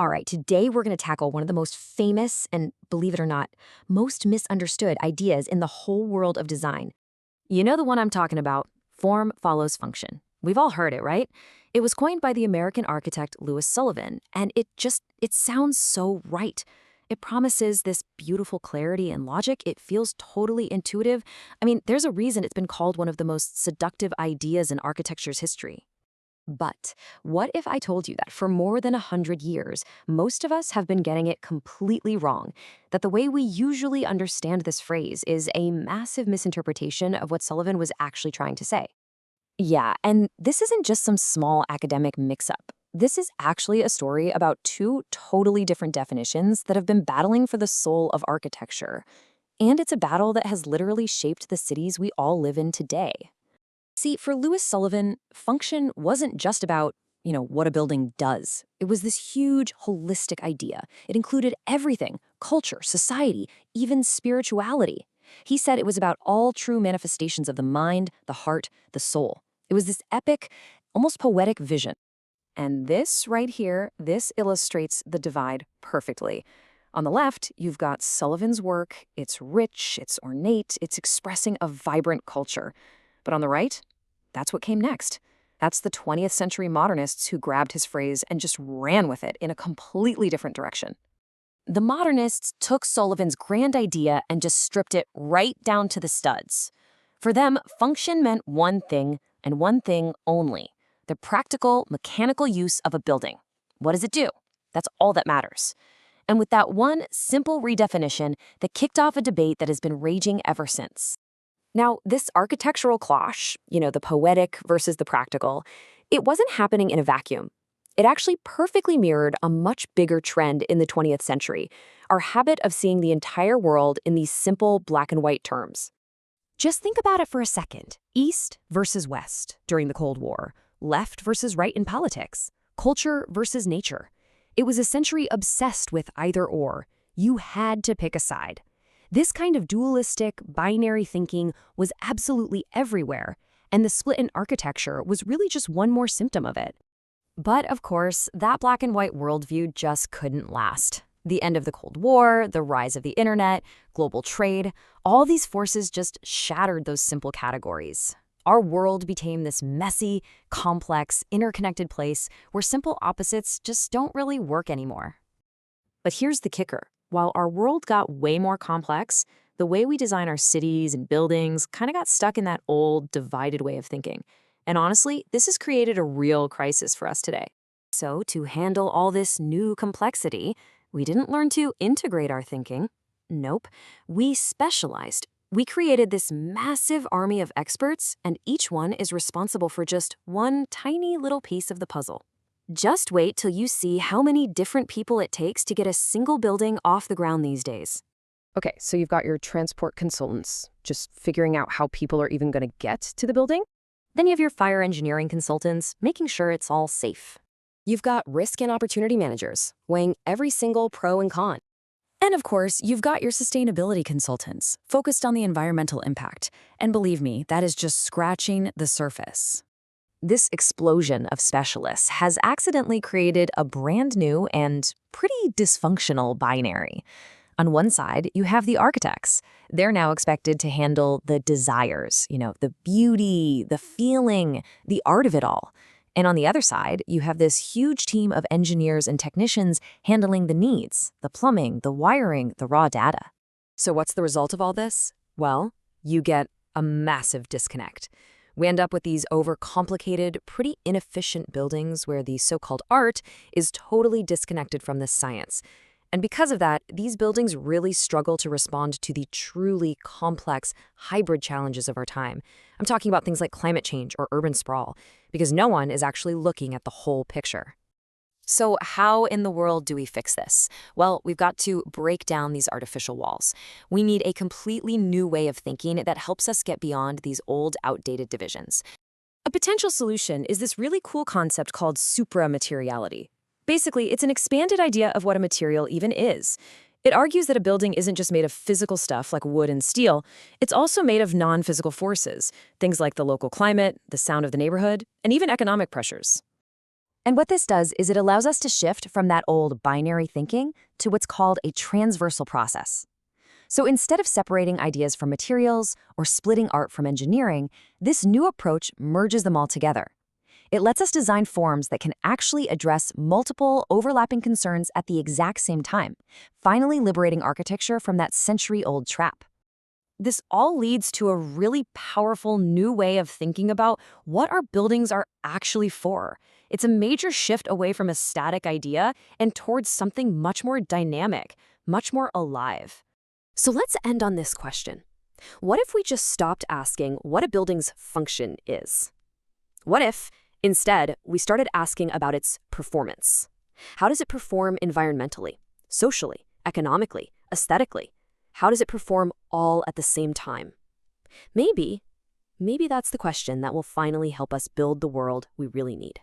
All right, today we're going to tackle one of the most famous and, believe it or not, most misunderstood ideas in the whole world of design. You know the one I'm talking about, form follows function. We've all heard it, right? It was coined by the American architect Louis Sullivan, and it sounds so right. It promises this beautiful clarity and logic. It feels totally intuitive. I mean, there's a reason it's been called one of the most seductive ideas in architecture's history. But what if I told you that for more than 100 years, most of us have been getting it completely wrong? That the way we usually understand this phrase is a massive misinterpretation of what Sullivan was actually trying to say. Yeah, and this isn't just some small academic mix-up. This is actually a story about two totally different definitions that have been battling for the soul of architecture. And it's a battle that has literally shaped the cities we all live in today. See, for Louis Sullivan, function wasn't just about, what a building does. It was this huge, holistic idea. It included everything: culture, society, even spirituality. He said it was about all true manifestations of the mind, the heart, the soul. It was this epic, almost poetic vision. And this right here, this illustrates the divide perfectly. On the left, you've got Sullivan's work. It's rich, it's ornate, it's expressing a vibrant culture. But on the right, that's what came next. That's the 20th century modernists who grabbed his phrase and just ran with it in a completely different direction. The modernists took Sullivan's grand idea and just stripped it right down to the studs. For them, function meant one thing and one thing only: the practical, mechanical use of a building. What does it do? That's all that matters. And with that one simple redefinition, that kicked off a debate that has been raging ever since. Now, this architectural clash, the poetic versus the practical, it wasn't happening in a vacuum. It actually perfectly mirrored a much bigger trend in the 20th century, our habit of seeing the entire world in these simple black and white terms. Just think about it for a second. East versus West during the Cold War, left versus right in politics, culture versus nature. It was a century obsessed with either or. You had to pick a side. This kind of dualistic, binary thinking was absolutely everywhere, and the split in architecture was really just one more symptom of it. But of course, that black and white worldview just couldn't last. The end of the Cold War, the rise of the internet, global trade, all these forces just shattered those simple categories. Our world became this messy, complex, interconnected place where simple opposites just don't really work anymore. But here's the kicker. While our world got way more complex, the way we design our cities and buildings kind of got stuck in that old, divided way of thinking. And honestly, this has created a real crisis for us today. So to handle all this new complexity, we didn't learn to integrate our thinking. Nope. We specialized. We created this massive army of experts, and each one is responsible for just one tiny little piece of the puzzle. Just wait till you see how many different people it takes to get a single building off the ground these days. Okay, so you've got your transport consultants, just figuring out how people are even going to get to the building. Then you have your fire engineering consultants, making sure it's all safe. You've got risk and opportunity managers, weighing every single pro and con. And of course, you've got your sustainability consultants, focused on the environmental impact. And believe me, that is just scratching the surface. This explosion of specialists has accidentally created a brand new and pretty dysfunctional binary. On one side, you have the architects. They're now expected to handle the desires, the beauty, the feeling, the art of it all. And on the other side, you have this huge team of engineers and technicians handling the needs, the plumbing, the wiring, the raw data. So what's the result of all this? Well, you get a massive disconnect. We end up with these overcomplicated, pretty inefficient buildings where the so-called art is totally disconnected from the science. And because of that, these buildings really struggle to respond to the truly complex, hybrid challenges of our time. I'm talking about things like climate change or urban sprawl, because no one is actually looking at the whole picture. So how in the world do we fix this? Well, we've got to break down these artificial walls. We need a completely new way of thinking that helps us get beyond these old, outdated divisions. A potential solution is this really cool concept called supramateriality. Basically, it's an expanded idea of what a material even is. It argues that a building isn't just made of physical stuff like wood and steel, it's also made of non-physical forces, things like the local climate, the sound of the neighborhood, and even economic pressures. And what this does is it allows us to shift from that old binary thinking to what's called a transversal process. So instead of separating ideas from materials or splitting art from engineering, this new approach merges them all together. It lets us design forms that can actually address multiple overlapping concerns at the exact same time, finally liberating architecture from that century-old trap. This all leads to a really powerful new way of thinking about what our buildings are actually for. It's a major shift away from a static idea and towards something much more dynamic, much more alive. So let's end on this question. What if we just stopped asking what a building's function is? What if, instead, we started asking about its performance? How does it perform environmentally, socially, economically, aesthetically? How does it perform all at the same time? Maybe that's the question that will finally help us build the world we really need.